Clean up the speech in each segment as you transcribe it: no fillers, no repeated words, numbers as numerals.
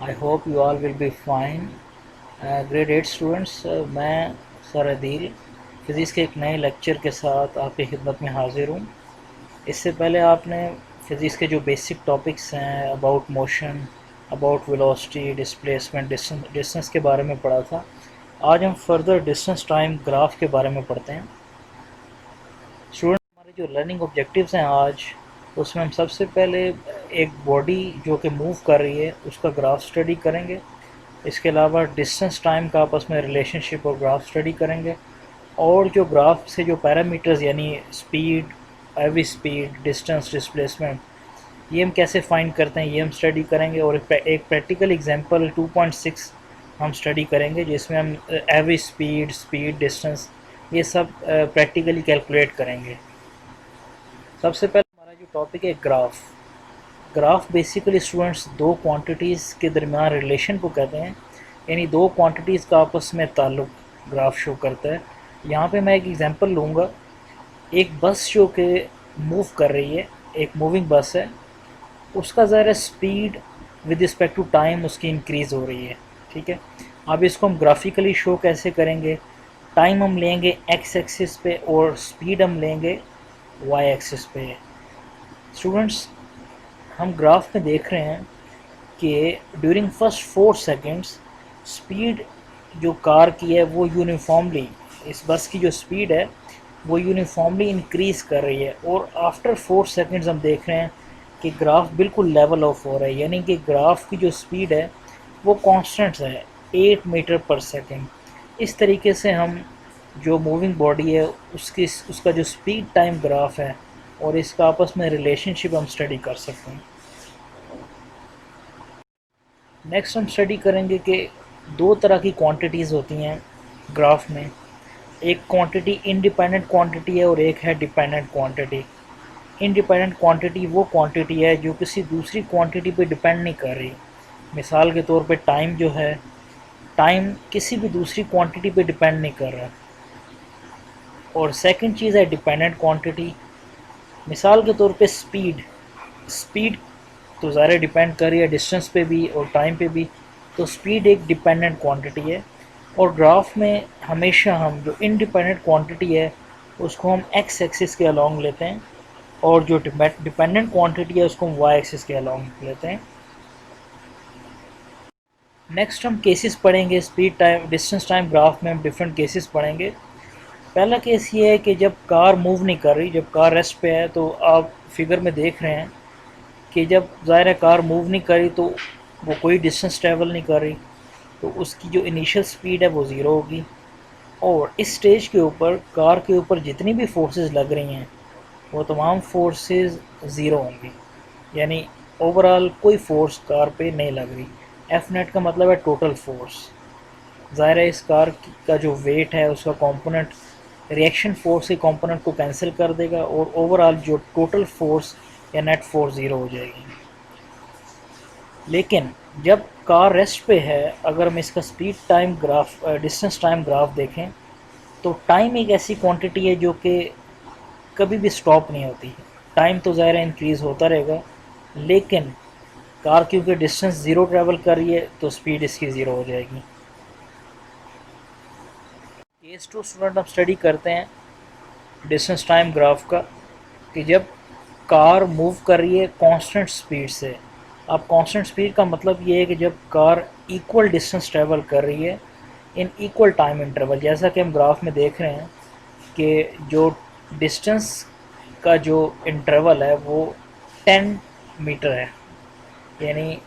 I hope you all will be fine. Grade 8 students, मैं sir Adeel physics के एक नए लेक्चर के साथ आपकी खिदमत में हाज़िर हूँ। इससे पहले आपने फ़िज़िक्स के जो बेसिक टॉपिक्स हैं about motion, about velocity, displacement, distance के बारे में पढ़ा था। आज हम फर्दर डिस्टेंस टाइम ग्राफ के बारे में पढ़ते हैं। स्टूडेंट, हमारे जो लर्निंग ऑब्जेक्टिव्स हैं आज, उसमें हम सबसे पहले एक बॉडी जो कि मूव कर रही है उसका ग्राफ स्टडी करेंगे। इसके अलावा डिस्टेंस टाइम का आपस में रिलेशनशिप और ग्राफ स्टडी करेंगे, और जो ग्राफ से जो पैरामीटर्स यानी speed, every speed, distance, displacement, ये हम कैसे फाइंड करते हैं ये हम स्टडी करेंगे। और एक प्रैक्टिकल एग्जांपल 2.6 हम स्टडी करेंगे जिसमें हम एवरी स्पीड, डिस्टेंस, ये सब प्रैक्टिकली कैलकुलेट करेंगे। सबसे पहले हमारा जो टॉपिक है ग्राफ। ग्राफ बेसिकली स्टूडेंट्स दो क्वांटिटीज़ के दरमियान रिलेशन को कहते हैं, यानी दो क्वांटिटीज़ का आपस में ताल्लुक ग्राफ शो करता है। यहाँ पे मैं एक एग्जांपल लूँगा। एक बस जो कि मूव कर रही है, एक मूविंग बस है, उसका ज़रा speed with respect to time उसकी इंक्रीज़ हो रही है। ठीक है, अब इसको हम ग्राफिकली शो कैसे करेंगे? टाइम हम लेंगे एक्स एक्सिस पे और स्पीड हम लेंगे वाई एक्सिस पे। स्टूडेंट्स, हम ग्राफ में देख रहे हैं कि ड्यूरिंग फर्स्ट 4 सेकेंड्स स्पीड जो कार की है वो यूनिफॉर्मली, इस बस की जो स्पीड है वो यूनिफॉर्मली इंक्रीज़ कर रही है, और आफ्टर 4 सेकेंड्स हम देख रहे हैं कि ग्राफ बिल्कुल लेवल ऑफ हो रहा है, यानी कि ग्राफ की जो स्पीड है वो कांस्टेंट है 8 मीटर पर सेकेंड। इस तरीके से हम जो मूविंग बॉडी है उसका जो स्पीड टाइम ग्राफ है और इसका आपस में रिलेशनशिप हम स्टडी कर सकते हैं। नेक्स्ट हम स्टडी करेंगे कि दो तरह की क्वांटिटीज़ होती हैं ग्राफ में। एक क्वांटिटी इंडिपेंडेंट क्वांटिटी है और एक है डिपेंडेंट क्वांटिटी। इंडिपेंडेंट क्वांटिटी वो क्वांटिटी है जो किसी दूसरी क्वांटिटी पे डिपेंड नहीं कर रही। मिसाल के तौर पे टाइम जो है, टाइम किसी भी दूसरी क्वांटिटी पे डिपेंड नहीं कर रहा। और सेकंड चीज़ है डिपेंडेंट क्वांटिटी। मिसाल के तौर पे स्पीड, स्पीड तो ज़्यादा डिपेंड कर रही है डिस्टेंस पे भी और टाइम पे भी, तो स्पीड एक डिपेंडेंट क्वांटिटी है। और ग्राफ में हमेशा हम जो इंडिपेंडेंट क्वांटिटी है उसको हम एक्स एक्सिस के अलोंग लेते हैं, और जो डिपेंडेंट क्वांटिटी है उसको हम वाई एक्सिस के अलोंग लेते हैं। नेक्स्ट हम केसेस पढ़ेंगे speed time distance time graph में हम डिफरेंट केसेस पढ़ेंगे। पहला केस ये है कि जब कार मूव नहीं कर रही, जब कार रेस्ट पे है, तो आप फिगर में देख रहे हैं कि जब ज़ाहिर है कार मूव नहीं कर रही तो वो कोई डिस्टेंस ट्रैवल नहीं कर रही, तो उसकी जो इनिशियल स्पीड है वो ज़ीरो होगी। और इस स्टेज के ऊपर कार के ऊपर जितनी भी फोर्सेस लग रही हैं वो तमाम फोर्सेस ज़ीरो होंगी, यानी ओवरऑल कोई फोर्स कार पे नहीं लग रही। एफ नेट का मतलब है टोटल फोर्स। ज़ाहिर है इस कार का जो वेट है उसका कंपोनेंट रिएक्शन फोर्स के कंपोनेंट को कैंसिल कर देगा, और ओवरऑल जो टोटल फोर्स या नेट फोर्स ज़ीरो हो जाएगी। लेकिन जब कार रेस्ट पे है, अगर हम इसका speed time graph, distance time graph देखें, तो टाइम एक ऐसी क्वांटिटी है जो कि कभी भी स्टॉप नहीं होती। टाइम तो ज़ाहिर है इंक्रीज़ होता रहेगा, लेकिन कार क्योंकि डिस्टेंस ज़ीरो ट्रैवल कर रही है तो स्पीड इसकी ज़ीरो हो जाएगी। केस टू स्टूडेंट, हम स्टडी करते हैं डिस्टेंस टाइम ग्राफ का, कि जब कार मूव कर रही है कांस्टेंट स्पीड से। अब कांस्टेंट स्पीड का मतलब ये है कि जब कार इक्वल डिस्टेंस ट्रैवल कर रही है इन इक्वल टाइम इंटरवल, जैसा कि हम ग्राफ में देख रहे हैं कि जो डिस्टेंस का जो इंटरवल है वो 10 मीटर है, यानी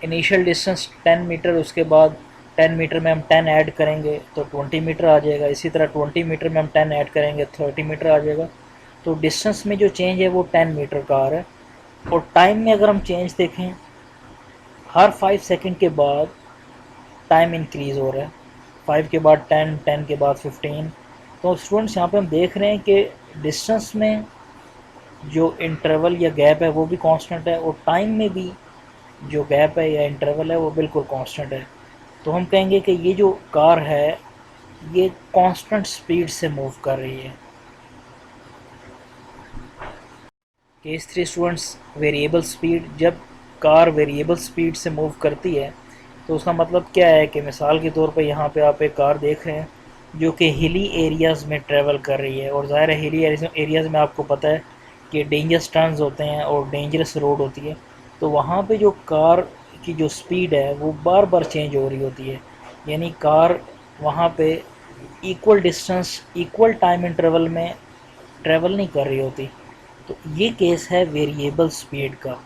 इनिशियल डिस्टेंस 10 मीटर, उसके बाद 10 मीटर में हम 10 ऐड करेंगे तो 20 मीटर आ जाएगा। इसी तरह 20 मीटर में हम 10 ऐड करेंगे 30 मीटर आ जाएगा। तो डिस्टेंस में जो चेंज है वो 10 मीटर का आ रहा है। और टाइम में अगर हम चेंज देखें, हर 5 सेकंड के बाद टाइम इंक्रीज़ हो रहा है। 5 के बाद 10, 10 के बाद 15। तो स्टूडेंट्स, यहाँ पे हम देख रहे हैं कि डिस्टेंस में जो इंटरवल या गैप है वो भी कांस्टेंट है, और टाइम में भी जो गैप है या इंटरवल है वो बिल्कुल कांस्टेंट है। तो हम कहेंगे कि ये जो कार है ये कांस्टेंट स्पीड से मूव कर रही है। Case 3 students, variable speed. जब कार वेरिएबल स्पीड से मूव करती है तो उसका मतलब क्या है कि मिसाल के तौर पे यहाँ पे आप एक कार देख रहे हैं जो कि हिली एरियाज़ में ट्रैवल कर रही है, और ज़ाहिर है हिली एरियाज़ में आपको पता है कि डेंजरस टर्न्स होते हैं और डेंजरस रोड होती है, तो वहाँ पे जो कार की जो स्पीड है वो बार बार चेंज हो रही होती है, यानी कार वहाँ पे equal distance equal time interval में ट्रैवल नहीं कर रही होती। तो ये केस है वेरिएबल स्पीड का।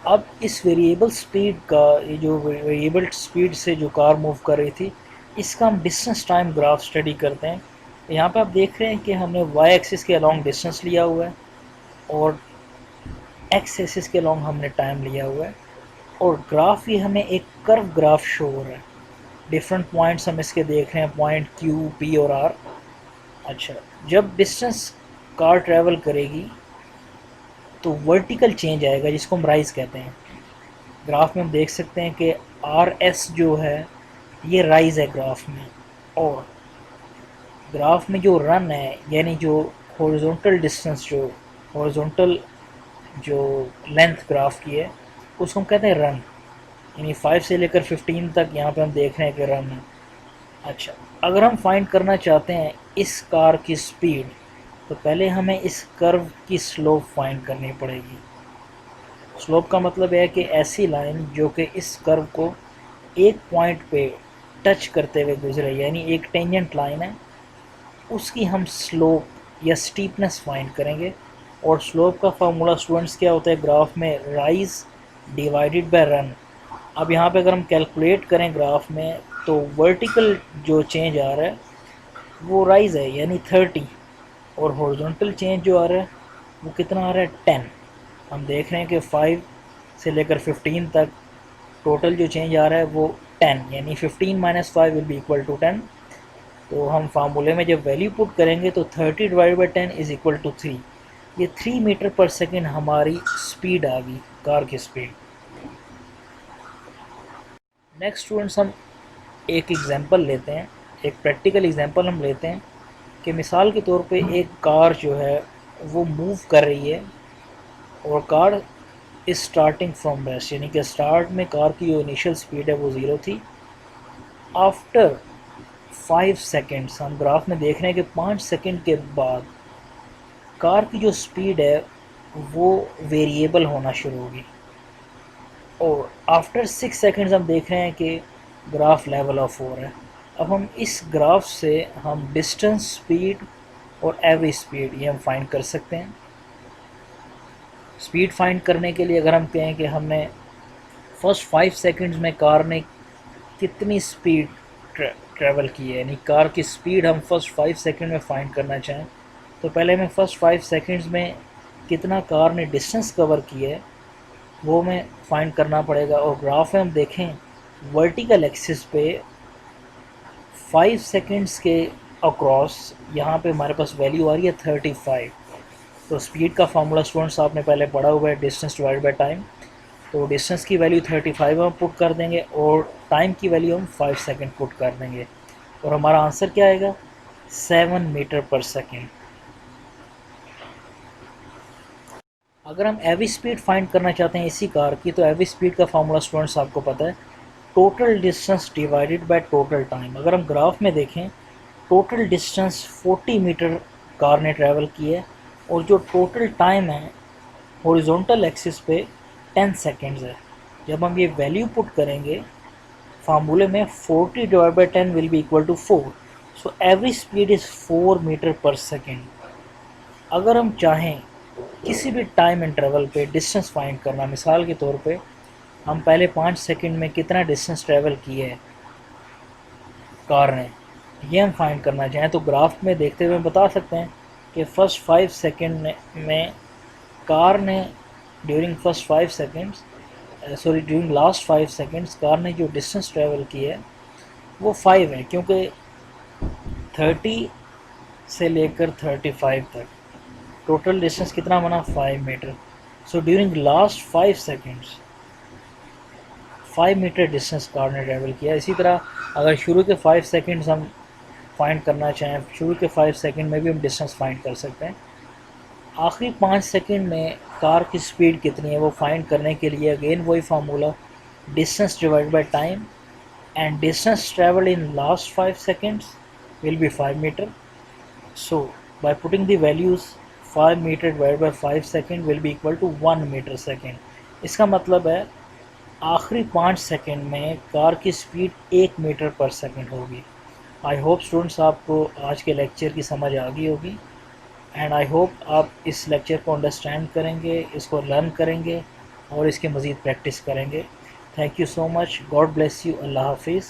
अब इस वेरिएबल स्पीड का, ये जो वेरिएबल स्पीड से जो कार मूव कर रही थी, इसका हम डिस्टेंस टाइम ग्राफ स्टडी करते हैं। यहाँ पे आप देख रहे हैं कि हमने वाई एक्सिस के अलॉन्ग डिस्टेंस लिया हुआ है और एक्स एक्सिस के अलॉन्ग हमने टाइम लिया हुआ है, और ग्राफ ये हमें एक कर्व ग्राफ शो हो रहा है। डिफरेंट पॉइंट्स हम इसके देख रहे हैं, पॉइंट क्यू, पी और आर। अच्छा, जब डिस्टेंस कार ट्रैवल करेगी तो वर्टिकल चेंज आएगा जिसको हम राइज कहते हैं। ग्राफ में हम देख सकते हैं कि आर एस जो है ये राइज है ग्राफ में, और ग्राफ में जो रन है यानी जो हॉरिजॉन्टल डिस्टेंस, जो हॉरिजॉन्टल जो लेंथ ग्राफ की है उसको हम कहते हैं रन, यानी 5 से लेकर 15 तक यहाँ पे हम देख रहे हैं कि रन है। अच्छा, अगर हम फाइंड करना चाहते हैं इस कार की स्पीड, तो पहले हमें इस कर्व की स्लोप फाइंड करनी पड़ेगी। स्लोप का मतलब है कि ऐसी लाइन जो कि इस कर्व को एक पॉइंट पे टच करते हुए गुजरे, यानी एक टेंजेंट लाइन है, उसकी हम स्लोप या स्टीपनेस फाइंड करेंगे। और स्लोप का फार्मूला स्टूडेंट्स क्या होता है ग्राफ में, राइज डिवाइडेड बाय रन। अब यहाँ पे अगर हम कैलकुलेट करें ग्राफ में, तो वर्टिकल जो चेंज आ रहा है वो राइज है यानी 30, और हॉरिजॉन्टल चेंज जो आ रहा है वो कितना आ रहा है 10। हम देख रहे हैं कि 5 से लेकर 15 तक टोटल जो चेंज आ रहा है वो 10, यानी 15 minus 5 will be equal to 10। तो हम फार्मूले में जब वैल्यू पुट करेंगे तो 30 divide by 10 is equal to 3। ये 3 मीटर पर सेकेंड हमारी स्पीड आ गई, कार की स्पीड। नेक्स्ट स्टूडेंट्स, हम एक एग्जांपल लेते हैं, एक प्रैक्टिकल एग्जांपल हम लेते हैं कि मिसाल के तौर पे एक कार जो है वो मूव कर रही है, और car is starting from rest, यानी कि स्टार्ट में कार की जो इनिशियल स्पीड है वो ज़ीरो थी। आफ्टर 5 सेकेंड्स, हम ग्राफ में देख रहे हैं कि 5 सेकेंड के बाद कार की जो स्पीड है वो वेरिएबल होना शुरू होगी, और आफ्टर 6 सेकेंड्स हम देख रहे हैं कि ग्राफ लेवल ऑफ हो रहा है। अब हम इस ग्राफ से हम डिस्टेंस, स्पीड और एवरेज स्पीड ये हम फाइंड कर सकते हैं। स्पीड फाइंड करने के लिए अगर हम कहें कि हमने फर्स्ट 5 सेकंड्स में कार ने कितनी स्पीड ट्रैवल की है, यानी कार की स्पीड हम फर्स्ट 5 सेकंड में फाइंड करना चाहें, तो पहले हमें फर्स्ट 5 सेकंड्स में कितना कार ने डिस्टेंस कवर किया है वो हमें फाइंड करना पड़ेगा। और ग्राफ में हम देखें वर्टिकल एक्सिस पे 5 सेकंड्स के अक्रॉस यहाँ पे हमारे पास वैल्यू आ रही है 35। तो स्पीड का फार्मूला स्टूडेंट्स आपने पहले पढ़ा हुआ है, डिस्टेंस डिवाइड बाय टाइम। तो डिस्टेंस की वैल्यू 35 हम पुट कर देंगे और टाइम की वैल्यू हम 5 सेकंड पुट कर देंगे, और हमारा आंसर क्या आएगा 7 मीटर पर सेकंड। अगर हम एवरेज स्पीड फाइंड करना चाहते हैं इसी कार की, तो एवरेज स्पीड का फार्मूला स्टूडेंट्स आपको पता है, total distance divided by total time. अगर हम ग्राफ में देखें, टोटल डिस्टेंस 40 मीटर कार ने ट्रैवल की है, और जो टोटल टाइम है हॉरिजॉन्टल एक्सिस पे 10 सेकेंड्स है। जब हम ये वैल्यू पुट करेंगे फार्मूले में, 40 divide by 10 will be equal to 4। So average speed is 4 meter per second. अगर हम चाहें किसी भी टाइम इंटरवल पे डिस्टेंस फाइंड करना, मिसाल के तौर पे हम पहले 5 सेकंड में कितना डिस्टेंस ट्रैवल किया है कार ने, ये हम फाइंड करना चाहें, तो ग्राफ में देखते हुए बता सकते हैं कि फर्स्ट 5 सेकंड में कार ने during first 5 seconds during last 5 seconds car ने जो डिस्टेंस ट्रैवल किया है वो 5 है, क्योंकि 30 से लेकर 35 तक टोटल डिस्टेंस कितना बना 5 meter. So during last 5 seconds 5 meter distance car ने ट्रैवल किया। इसी तरह अगर शुरू के 5 सेकंड्स हम फाइंड करना चाहें, शुरू के 5 सेकंड में भी हम डिस्टेंस फाइंड कर सकते हैं। आखिरी 5 सेकंड में कार की स्पीड कितनी है वो फाइंड करने के लिए अगेन वही formula, distance divide by time, and distance traveled in last 5 seconds will be 5 meter. So by putting the values 5 meter divided by 5 second will be equal to 1 meter second. इसका मतलब है आखिरी 5 second में car की speed 1 metre पर second होगी। I hope students आपको आज के लेक्चर की समझ आ गई होगी, एंड आई होप आप इस लेक्चर को अंडरस्टैंड करेंगे, इसको लर्न करेंगे और इसकी मज़ीद प्रैक्टिस करेंगे। Thank you so much. God bless you. अल्लाह हाफिज़।